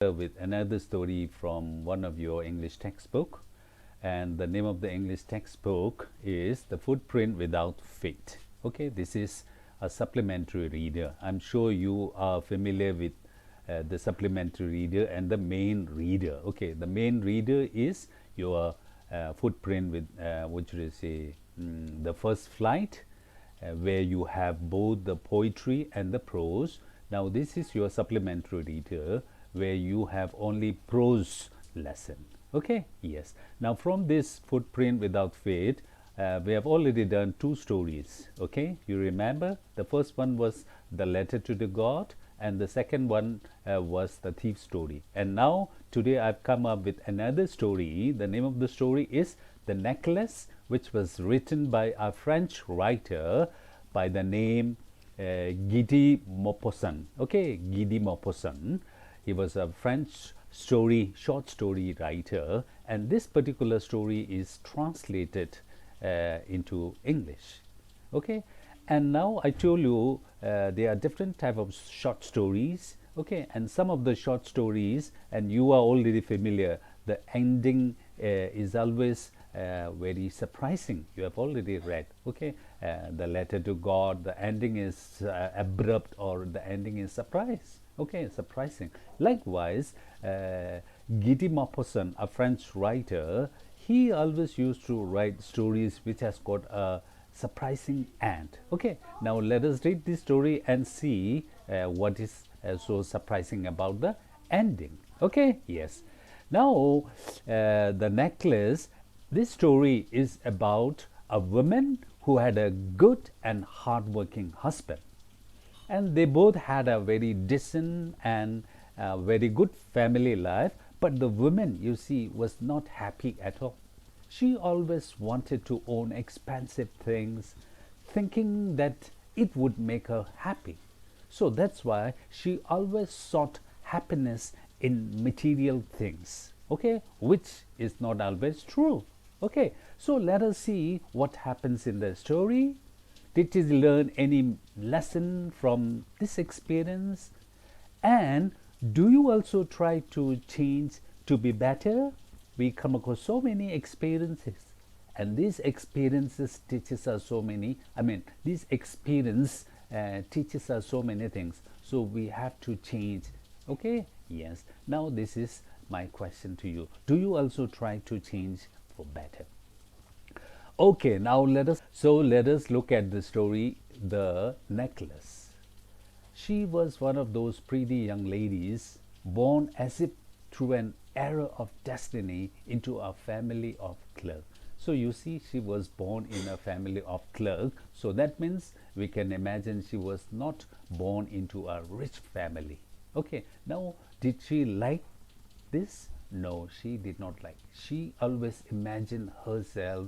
with another story from one of your English textbook, and the name of the English textbook is The Footprint Without Feet. Okay, this is a supplementary reader. I'm sure you are familiar with the supplementary reader and the main reader. Okay, the main reader is your footprint with what should I say, the first flight, where you have both the poetry and the prose. Now this is your supplementary reader where you have only prose lesson. Okay, yes. Now from this footprint without fate, we have already done two stories. Okay, you remember the first one was the letter to the god, and the second one was the thief story. And now today I've come up with another story. The name of the story is The Necklace, which was written by a French writer by the name Guy de Maupassant. Okay, Guy de Maupassant. He was a French short story writer, and this particular story is translated into English. Okay, and now I told you there are different type of short stories. Okay, and some of the short stories, and you are already familiar, the ending is always very surprising. You have already read. Okay, the letter to God, the ending is abrupt, or the ending is surprise. Okay, surprising. Likewise, Guy de Maupassant, a French writer, he always used to write stories which has got a surprising end. Okay, now let us read this story and see what is so surprising about the ending. Okay, yes. Now, The Necklace, this story is about a woman who had a good and hardworking husband, and they both had a very decent and very good family life. But the woman, you see, was not happy at all. She always wanted to own expensive things, thinking that it would make her happy. So that's why she always sought happiness in material things. Okay, which is not always true. Okay, so let us see what happens in the story. Did you learn any lesson from this experience? And do you also try to change to be better? We come across so many experiences, and these experiences teaches us so many. This experience teaches us so many things. So we have to change. Okay? Yes. Now this is my question to you. Do you also try to change for better? Okay, now let us look at the story, The Necklace. She was one of those pretty young ladies born as if through an error of destiny into a family of clerks. So you see, she was born in a family of clerks. So that means we can imagine she was not born into a rich family. Okay, now did she like this? No, she did not like. She always imagined herself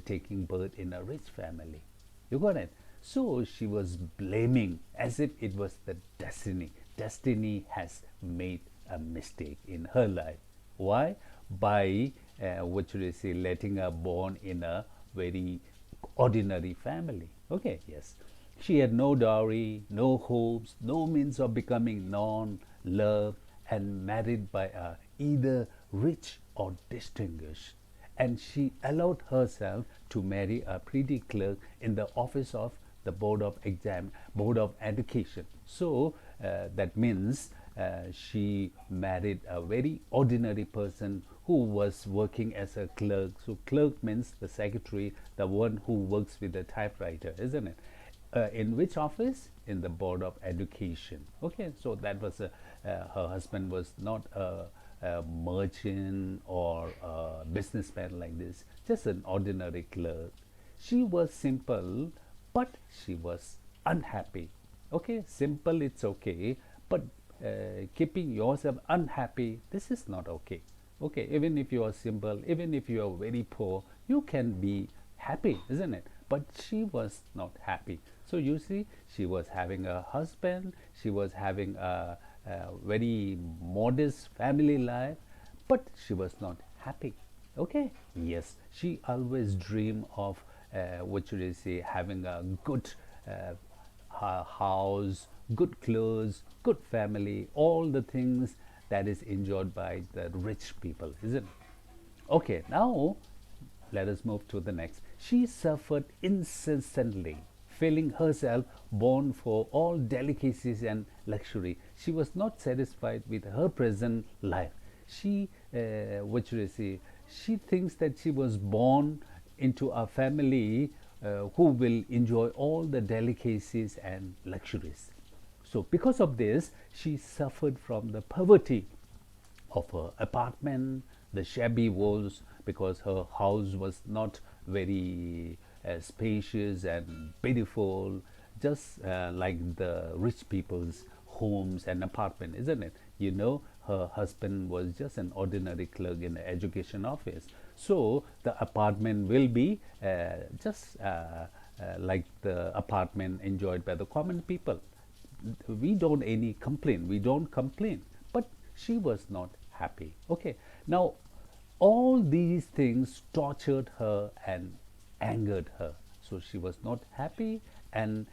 taking birth in a rich family. You got it? So she was blaming as if it was the destiny. Destiny has made a mistake in her life. Why? By letting her born in a very ordinary family. Okay, yes. She had no dowry, no hopes, no means of becoming known, loved, and married by a either rich or distinguished. And she allowed herself to marry a pretty clerk in the office of the board of education. So that means she married a very ordinary person who was working as a clerk. So clerk means the secretary, the one who works with the typewriter, isn't it? In which office? In the board of education. Okay, so that was her husband was not a merchant or a businessman like this, just an ordinary clerk. She was simple, but she was unhappy. Okay, simple, it's okay, but keeping yourself unhappy, this is not okay. Okay, even if you are simple, even if you are very poor, you can be happy, isn't it? But she was not happy. So you see, she was having a husband, she was having a very modest family life, but she was not happy. Okay, yes, she always dreamed of having a good house, good clothes, good family, all the things that is enjoyed by the rich people, isn't it? Okay, now let us move to the next. She suffered incessantly, feeling herself born for all delicacies and luxury. She was not satisfied with her present life. What should I say? She thinks that she was born into a family who will enjoy all the delicacies and luxuries. So, because of this, she suffered from the poverty of her apartment, the shabby walls, because her house was not very spacious and beautiful, just like the rich people's homes and apartment, isn't it? You know, her husband was just an ordinary clerk in the education office. So the apartment will be just like the apartment enjoyed by the common people. We don't any complain, we don't complain, but she was not happy. Okay, now all these things tortured her and angered her, so she was not happy. And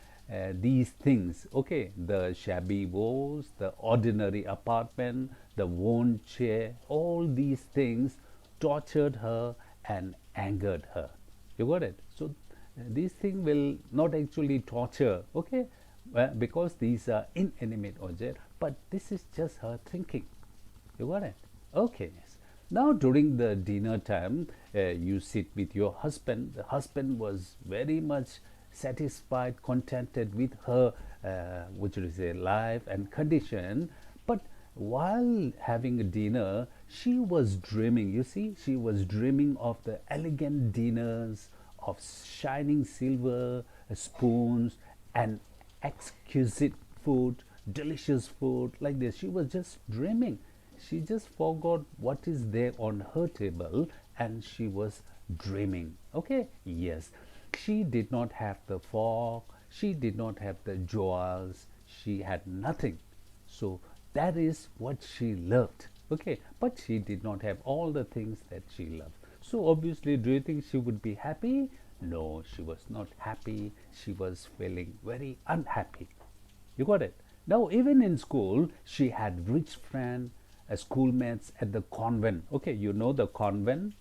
these things, okay, the shabby walls, the ordinary apartment, the worn chair, all these things tortured her and angered her. You got it? So these things will not actually torture, okay, because these are inanimate objects, but this is just her thinking. You got it? Okay, yes. Now during the dinner time, you sit with your husband. The husband was very much satisfied, contented with her, which is a life and condition. But while having a dinner, she was dreaming. You see, she was dreaming of the elegant dinners, of shining silver spoons and exquisite food, delicious food like this. She was just dreaming. She just forgot what is there on her table and she was dreaming. Okay, yes. She did not have the fork, she did not have the jewels, she had nothing. So that is what she loved. Okay, but she did not have all the things that she loved. So obviously, do you think she would be happy? No, she was not happy. She was feeling very unhappy. You got it? Now, even in school, she had rich friends, schoolmates at the convent. Okay, you know the convent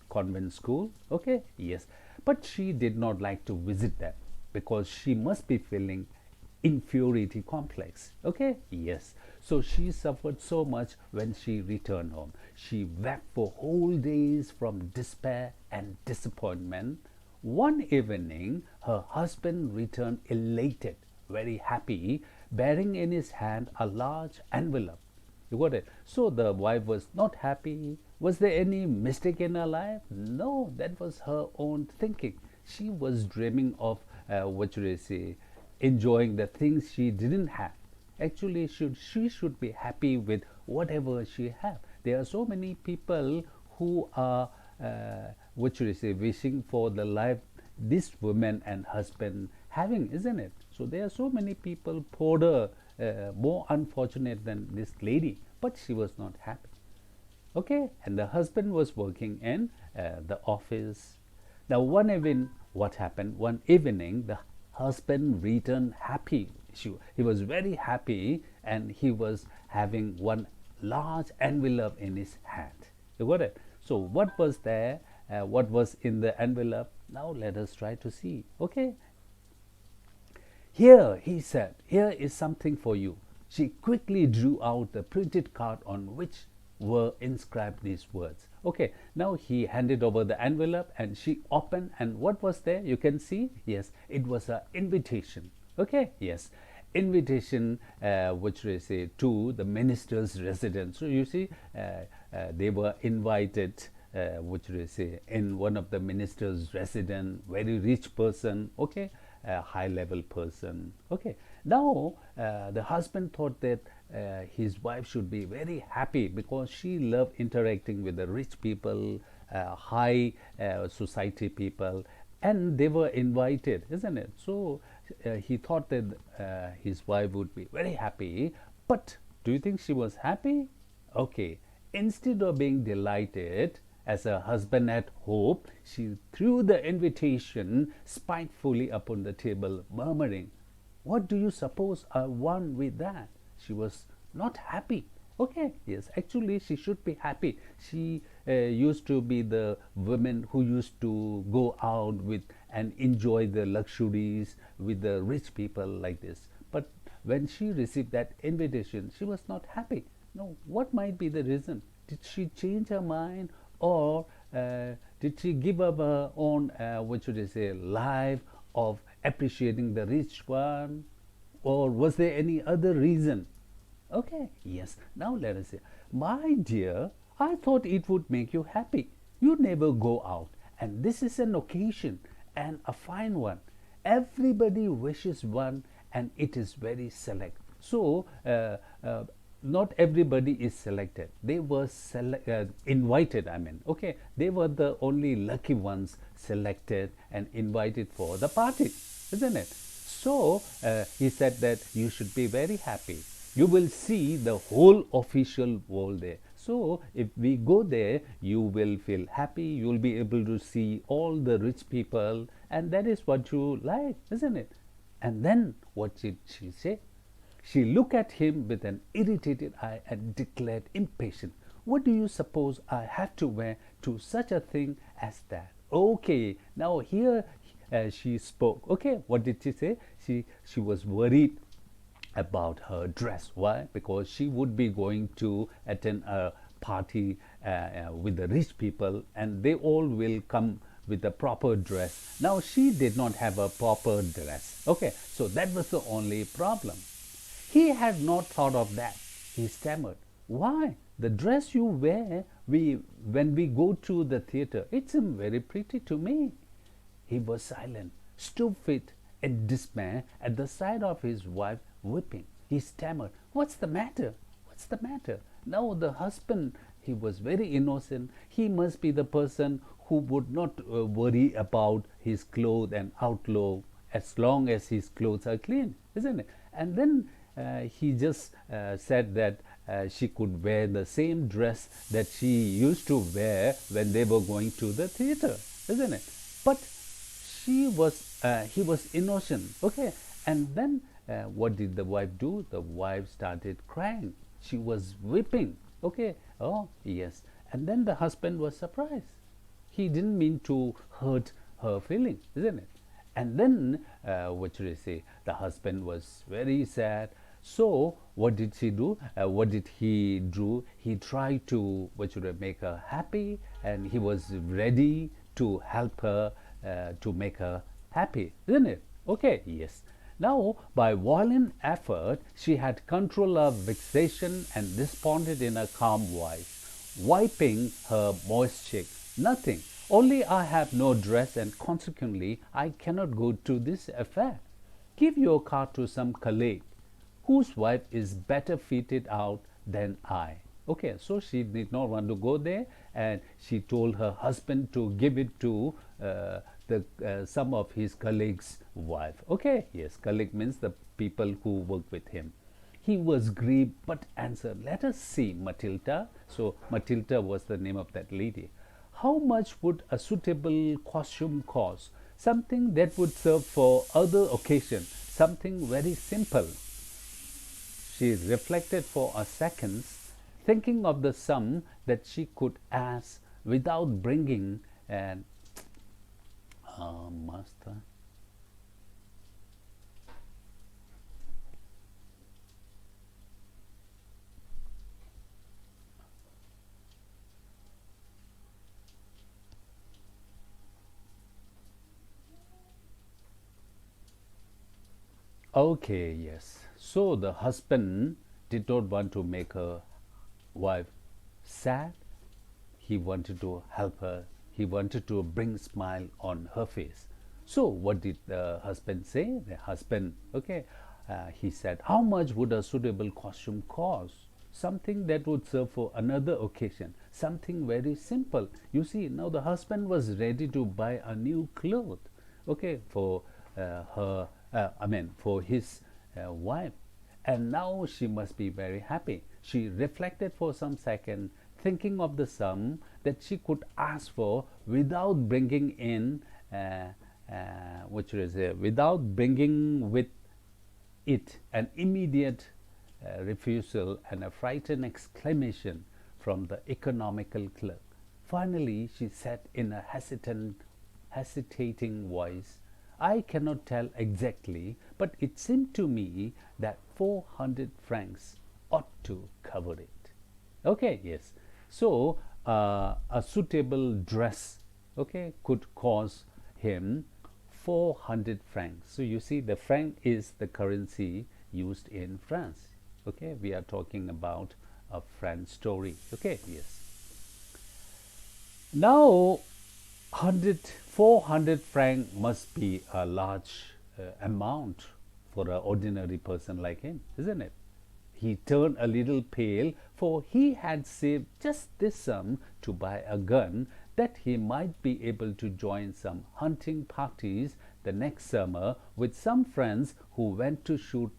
school. Okay, yes. But she did not like to visit them because she must be feeling inferiority complex. Okay, yes. So she suffered so much when she returned home. She wept for whole days from despair and disappointment. One evening, her husband returned elated, very happy, bearing in his hand a large envelope. You got it? So the wife was not happy. Was there any mistake in her life? No, that was her own thinking. She was dreaming of, what should I say, enjoying the things she didn't have. Actually, she should be happy with whatever she have. There are so many people who are, what should I say, wishing for the life this woman and husband having, isn't it? So there are so many people poorer, more unfortunate than this lady, but she was not happy. Okay, and the husband was working in the office. Now what happened? One evening, the husband returned happy. He was very happy, and he was having one large envelope in his hand. You got it? So what was there? What was in the envelope? Now let us try to see. Okay. Here, he said, here is something for you. She quickly drew out the printed card on which were inscribed these words. Okay, now he handed over the envelope and she opened, and what was there? You can see, yes, it was an invitation. Okay, yes, invitation, which they say, to the minister's residence. So you see, they were invited, which they say, in one of the minister's residence, very rich person. Okay, a high level person. Okay, now the husband thought that his wife should be very happy because she loved interacting with the rich people, high society people, and they were invited, isn't it? So he thought that his wife would be very happy. But do you think she was happy? Okay, instead of being delighted, as her husband had hoped, she threw the invitation spitefully upon the table, murmuring, "What do you suppose I won with that?" She was not happy. Okay, yes, actually, she should be happy. She used to be the woman who used to go out with and enjoy the luxuries with the rich people like this. But when she received that invitation, she was not happy. No, what might be the reason? Did she change her mind, or did she give up her own, what should I say, life of appreciating the rich one, or was there any other reason? Okay, yes. Now let us say, my dear, I thought it would make you happy. You never go out, and this is an occasion and a fine one. Everybody wishes one, and it is very select. So, not everybody is selected. They were invited, I mean, okay. They were the only lucky ones selected and invited for the party, isn't it? So he said that you should be very happy. You will see the whole official world there. So if we go there, you will feel happy. You will be able to see all the rich people, and that is what you like, isn't it? And then what did she say? She looked at him with an irritated eye and declared impatient. What do you suppose I have to wear to such a thing as that? Okay, now here she spoke. Okay, what did she say? She was worried about her dress. Why? Because she would be going to attend a party with the rich people, and they all will come with a proper dress. Now she did not have a proper dress. Okay, so that was the only problem. He had not thought of that. He stammered, why? The dress you wear when we go to the theater, it seems very pretty to me. He was silent, stupid in despair at the sight of his wife weeping. He stammered, what's the matter? What's the matter? Now the husband, he was very innocent. He must be the person who would not worry about his clothes and outlook as long as his clothes are clean, isn't it? And then he just said that she could wear the same dress that she used to wear when they were going to the theater, isn't it? But he was innocent, okay. And then what did the wife do? The wife started crying. She was weeping, okay. Oh yes. And then the husband was surprised. He didn't mean to hurt her feelings, isn't it? And then what should I say, the husband was very sad. So what did she do? What did he do? He tried to, what should I, make her happy, and he was ready to help her to make her happy, isn't it? Okay, yes. Now, by violent effort, she had control of vexation and responded in a calm voice, wiping her moist cheek. Nothing. Only I have no dress, and consequently I cannot go to this affair. Give your card to some colleague whose wife is better fitted out than I. Okay, so she did not want to go there, and she told her husband to give it to some of his colleagues' wife. Okay, yes, colleague means the people who work with him. He was grieved but answered, let us see, Matilda. So Matilda was the name of that lady. How much would a suitable costume cost? Something that would serve for other occasions, something very simple. She reflected for a second, thinking of the sum that she could ask without bringing an master. Okay, yes. So the husband did not want to make her wife sad. He wanted to help her. He wanted to bring smile on her face. So what did the husband say? The husband, okay, he said, how much would a suitable costume cost? Something that would serve for another occasion. Something very simple. You see, now the husband was ready to buy a new cloth, okay, for her, for his wife. And now she must be very happy. She reflected for some second, thinking of the sum that she could ask for without bringing in, what should I say, without bringing with it an immediate refusal and a frightened exclamation from the economical clerk. Finally, she said in a hesitating voice, I cannot tell exactly, but it seemed to me that 400 francs ought to cover it. Okay, yes. So, a suitable dress, okay, could cost him 400 francs. So, you see, the franc is the currency used in France. Okay, we are talking about a French story. Okay, yes. Now, 400 franc must be a large amount for an ordinary person like him, isn't it? He turned a little pale, for he had saved just this sum to buy a gun that he might be able to join some hunting parties the next summer with some friends who went to shoot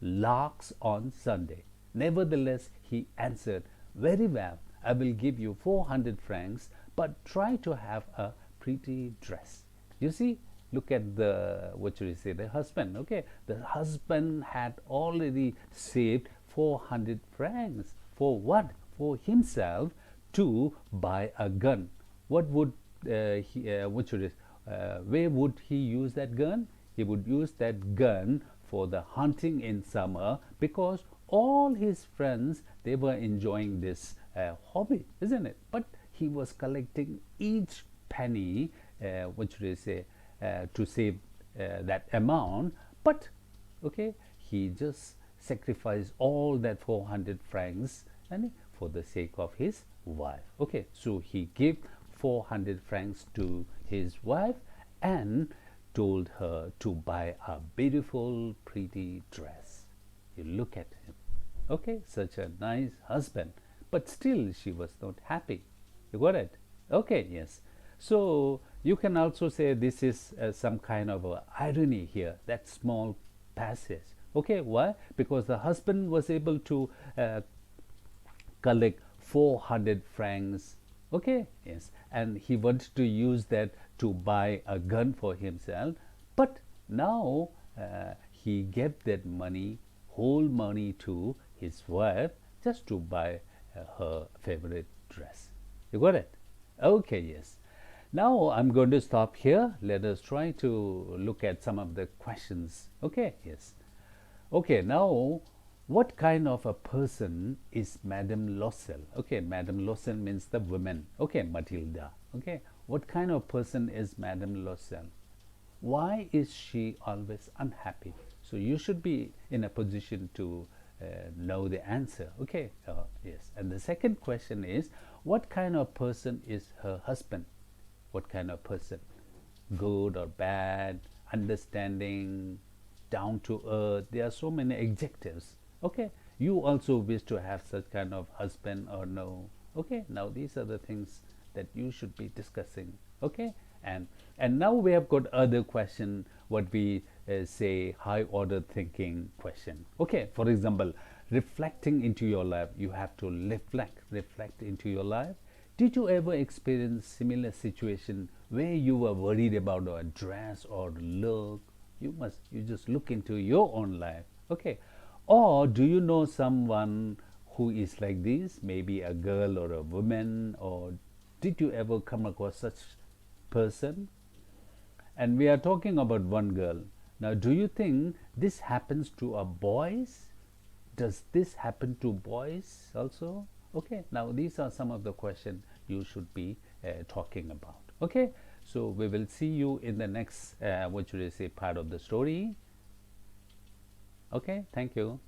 larks on Sunday. Nevertheless, he answered, very well, I will give you 400 francs, but try to have a pretty dress. You see, look at the, what should we say, the husband. Okay, the husband had already saved 400 francs. For what? For himself to buy a gun. What would what should where would he use that gun? He would use that gun for the hunting in summer, because all his friends, they were enjoying this hobby, isn't it? But he was collecting each penny, what should I say, to save that amount. But okay, he just sacrificed all that 400 francs and for the sake of his wife. Okay, so he gave 400 francs to his wife and told her to buy a beautiful, pretty dress. You look at him. Okay, such a nice husband. But still, she was not happy. You got it? Okay, yes. So, you can also say this is some kind of a irony here, that small passage. Okay, why? Because the husband was able to collect 400 francs. Okay, yes. And he wanted to use that to buy a gun for himself. But now he gave that money, whole money, to his wife just to buy her favorite dress. You got it? Okay, yes. Now I'm going to stop here. Let us try to look at some of the questions. Okay, yes. Okay, now what kind of a person is Madame Loisel? Okay, Madame Loisel means the woman. Okay, Matilda. Okay, what kind of person is Madame Loisel? Why is she always unhappy? So you should be in a position to know the answer. Okay, yes. And the second question is, what kind of person is her husband? What kind of person? Good or bad? Understanding? Down to earth? There are so many adjectives. Okay, you also wish to have such kind of husband or no? Okay, now these are the things that you should be discussing. Okay, and now we have got other question, what we say high order thinking question. Okay, for example, reflecting into your life. You have to reflect into your life. Did you ever experience similar situation where you were worried about a dress or look? You just look into your own life. Okay, or do you know someone who is like this, maybe a girl or a woman, or did you ever come across such person? And we are talking about one girl. Now, do you think this happens to our boys? Does this happen to boys also? Okay, now these are some of the questions you should be talking about. Okay, so we will see you in the next, what should I say, part of the story. Okay, thank you.